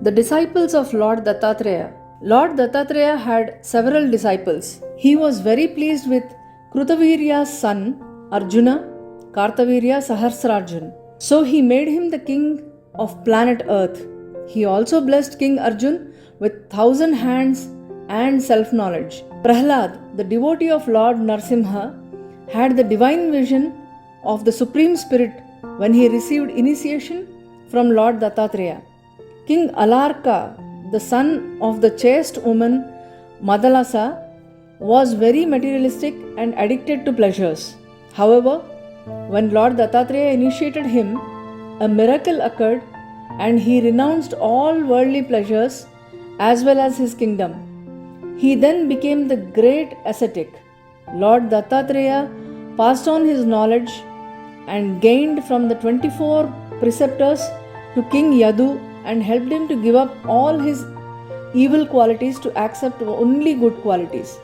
The disciples of Lord Dattatreya. Lord Dattatreya had several disciples. He was very pleased with Krutavirya's son Arjuna, Kartavirya Sahasrarjun. So he made him the king of planet Earth. He also blessed King Arjun with 1,000 hands and self-knowledge. Prahlad, the devotee of Lord Narsimha, had the divine vision of the Supreme Spirit when he received initiation from Lord Dattatreya. King Alarka, the son of the chaste woman Madalasa, was very materialistic and addicted to pleasures. However, when Lord Dattatreya initiated him, a miracle occurred and he renounced all worldly pleasures as well as his kingdom. He then became the great ascetic. Lord Dattatreya passed on his knowledge and gained from the 24 preceptors to King Yadu and helped him to give up all his evil qualities to accept only good qualities.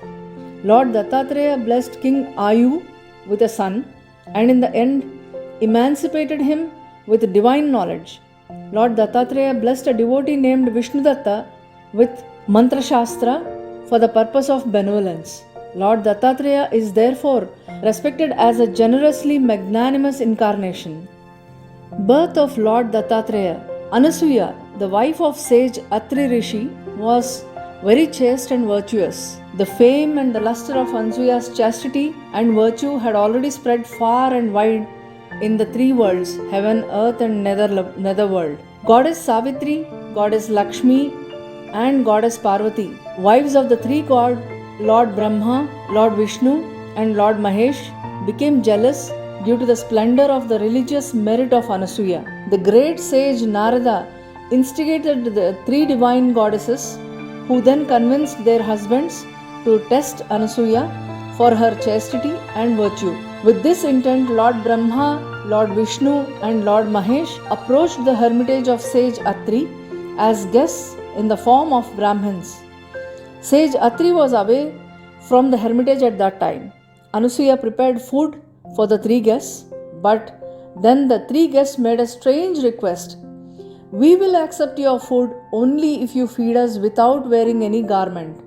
Lord Dattatreya blessed King Ayu with a son and in the end emancipated him with divine knowledge. Lord Dattatreya blessed a devotee named Vishnudatta with Mantra Shastra for the purpose of benevolence. Lord Dattatreya is therefore respected as a generously magnanimous incarnation. Birth of Lord Dattatreya. Anasuya, the wife of sage Atri Rishi, was very chaste and virtuous. The fame and the luster of Anasuya's chastity and virtue had already spread far and wide in the three worlds, heaven, earth and netherworld. Goddess Savitri, Goddess Lakshmi and Goddess Parvati, wives of the three gods Lord Brahma, Lord Vishnu and Lord Mahesh, became jealous due to the splendor of the religious merit of Anasuya. The great sage Narada instigated the three divine goddesses, who then convinced their husbands to test Anasuya for her chastity and virtue. With this intent, Lord Brahma, Lord Vishnu and Lord Mahesh approached the hermitage of sage Atri as guests in the form of Brahmins. Sage Atri was away from the hermitage at that time. Anasuya prepared food for the three guests, but then the three guests made a strange request. We will accept your food only if you feed us without wearing any garment.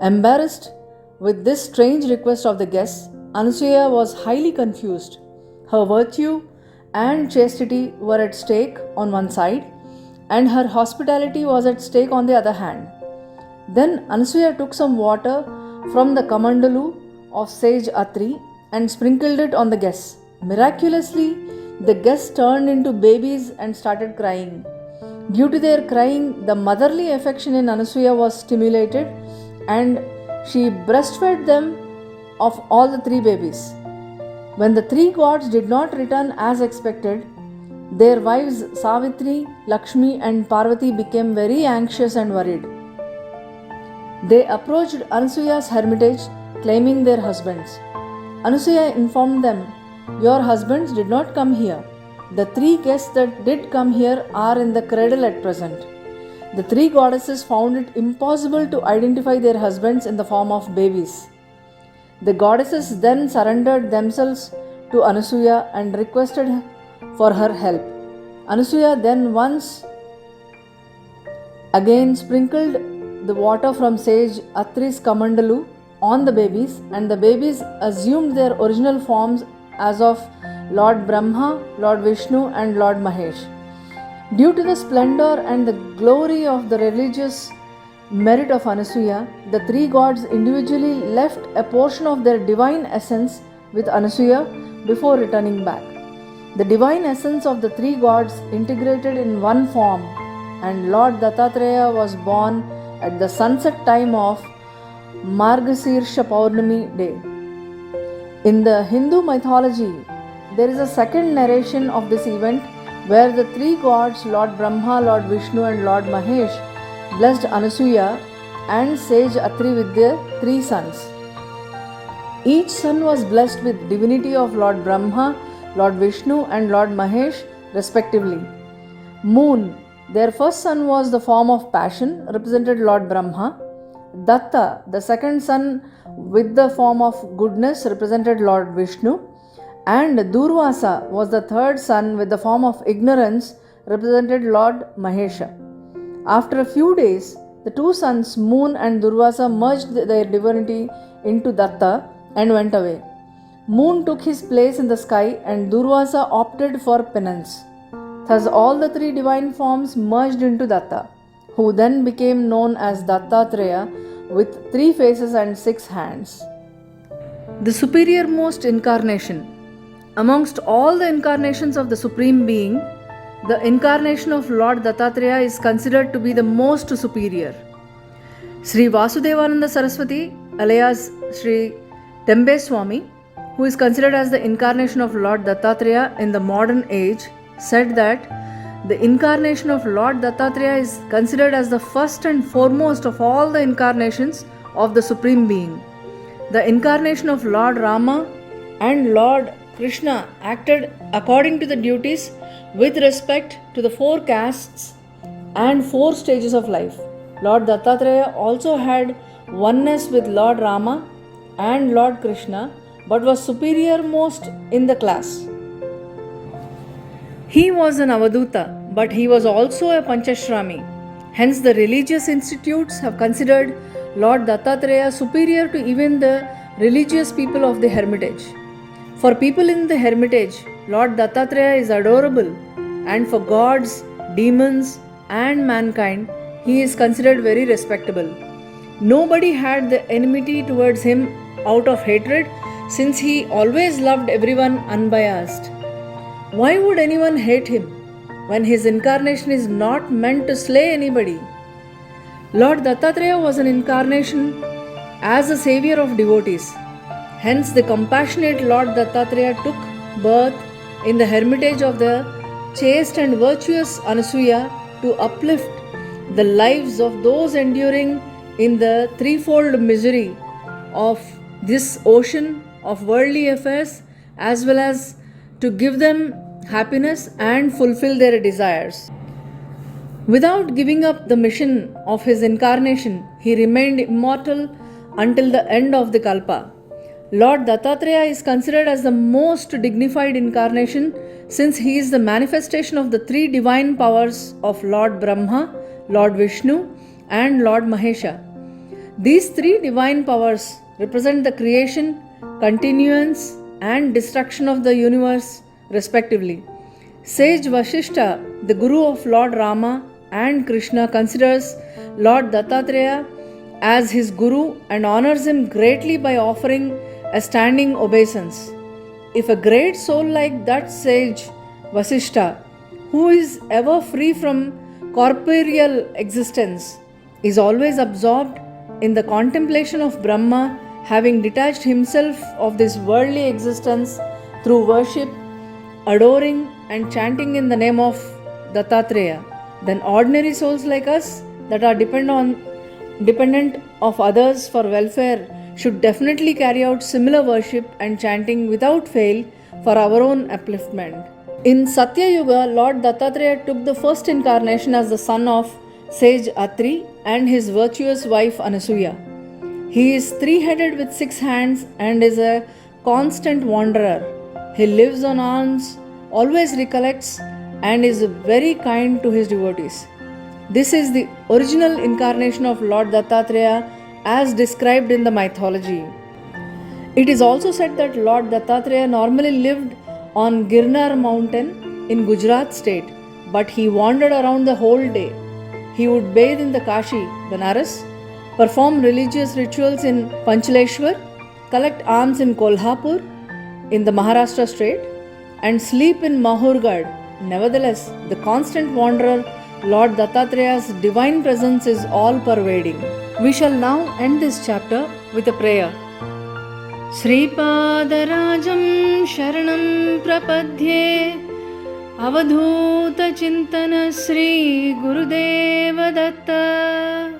Embarrassed with this strange request of the guests, Anasuya was highly confused. Her virtue and chastity were at stake on one side, and her hospitality was at stake on the other hand. Then Anasuya took some water from the kamandalu of sage Atri and sprinkled it on the guests. Miraculously, the guests turned into babies and started crying. Due to their crying, the motherly affection in Anasuya was stimulated and she breastfed them of all the three babies. When the three gods did not return as expected, their wives Savitri, Lakshmi and Parvati became very anxious and worried. They approached Anasuya's hermitage claiming their husbands. Anasuya informed them, "Your husbands did not come here. The three guests that did come here are in the cradle at present." The three goddesses found it impossible to identify their husbands in the form of babies. The goddesses then surrendered themselves to Anasuya and requested for her help. Anasuya then once again sprinkled the water from sage Atri's kamandalu on the babies, and the babies assumed their original forms as of Lord Brahma, Lord Vishnu and Lord Mahesh. Due to the splendor and the glory of the religious merit of Anasuya, the three gods individually left a portion of their divine essence with Anasuya before returning back. The divine essence of the three gods integrated in one form, and Lord Dattatreya was born at the sunset time of Margasirsha Paurnami day. In the Hindu mythology, there is a second narration of this event where the three gods, Lord Brahma, Lord Vishnu and Lord Mahesh, blessed Anasuya and sage Atri with their three sons. Each son was blessed with divinity of Lord Brahma, Lord Vishnu and Lord Mahesh respectively. Moon, their first son, was the form of passion, represented Lord Brahma. Datta, the second son with the form of goodness, represented Lord Vishnu. And Durvasa was the third son with the form of ignorance, represented Lord Mahesha. After a few days, the two sons, Moon and Durvasa, merged their divinity into Datta and went away. Moon took his place in the sky and Durvasa opted for penance. Thus all the three divine forms merged into Datta, who then became known as Dattatreya with 3 faces and 6 hands. The superiormost incarnation. Amongst all the incarnations of the Supreme Being, the incarnation of Lord Dattatreya is considered to be the most superior. Shri Vasudevananda Saraswati, alias Shri Tembe Swami, who is considered as the incarnation of Lord Dattatreya in the modern age, said that the incarnation of Lord Dattatreya is considered as the first and foremost of all the incarnations of the Supreme Being. The incarnation of Lord Rama and Lord Krishna acted according to the duties with respect to the 4 castes and 4 stages of life. Lord Dattatreya also had oneness with Lord Rama and Lord Krishna, but was superiormost in the class. He was an Avaduta, but he was also a Panchashrami. Hence the religious institutes have considered Lord Dattatreya superior to even the religious people of the hermitage. For people in the hermitage, Lord Dattatreya is adorable, and for gods, demons and mankind, he is considered very respectable. Nobody had the enmity towards him out of hatred, since he always loved everyone unbiased. Why would anyone hate him when his incarnation is not meant to slay anybody? Lord Dattatreya was an incarnation as a savior of devotees. Hence the compassionate Lord Dattatreya took birth in the hermitage of the chaste and virtuous Anasuya to uplift the lives of those enduring in the threefold misery of this ocean of worldly affairs, as well as to give them happiness and fulfill their desires. Without giving up the mission of his incarnation, he remained immortal until the end of the Kalpa. Lord Dattatreya is considered as the most dignified incarnation, since he is the manifestation of the 3 divine powers of Lord Brahma, Lord Vishnu and Lord Mahesha. These 3 divine powers represent the creation, continuance and destruction of the universe respectively. Sage Vasishtha, the guru of Lord Rama and Krishna, considers Lord Dattatreya as his guru and honors him greatly by offering a standing obeisance. If a great soul like that sage Vasishtha, who is ever free from corporeal existence, is always absorbed in the contemplation of Brahma, having detached himself of this worldly existence through worship, adoring and chanting in the name of Dattatreya, then ordinary souls like us that are dependent of others for welfare should definitely carry out similar worship and chanting without fail for our own upliftment. In Satya Yuga, Lord Dattatreya took the first incarnation as the son of sage Atri and his virtuous wife Anasuya. He is 3-headed with 6 hands and is a constant wanderer. He lives on alms, always recollects, and is very kind to his devotees. This is the original incarnation of Lord Dattatreya as described in the mythology. It is also said that Lord Dattatreya normally lived on Girnar mountain in Gujarat state, but he wandered around the whole day. He would bathe in the Kashi, Banaras, perform religious rituals in Panchaleshwar, collect alms in Kolhapur in the Maharashtra state, and sleep in Mahurgad. Nevertheless, the constant wanderer Lord Dattatreya's divine presence is all-pervading. We shall now end this chapter with a prayer. Sripadarajam Sharanam Prapadhye Avadhuta Chintana Sri Gurudeva Datta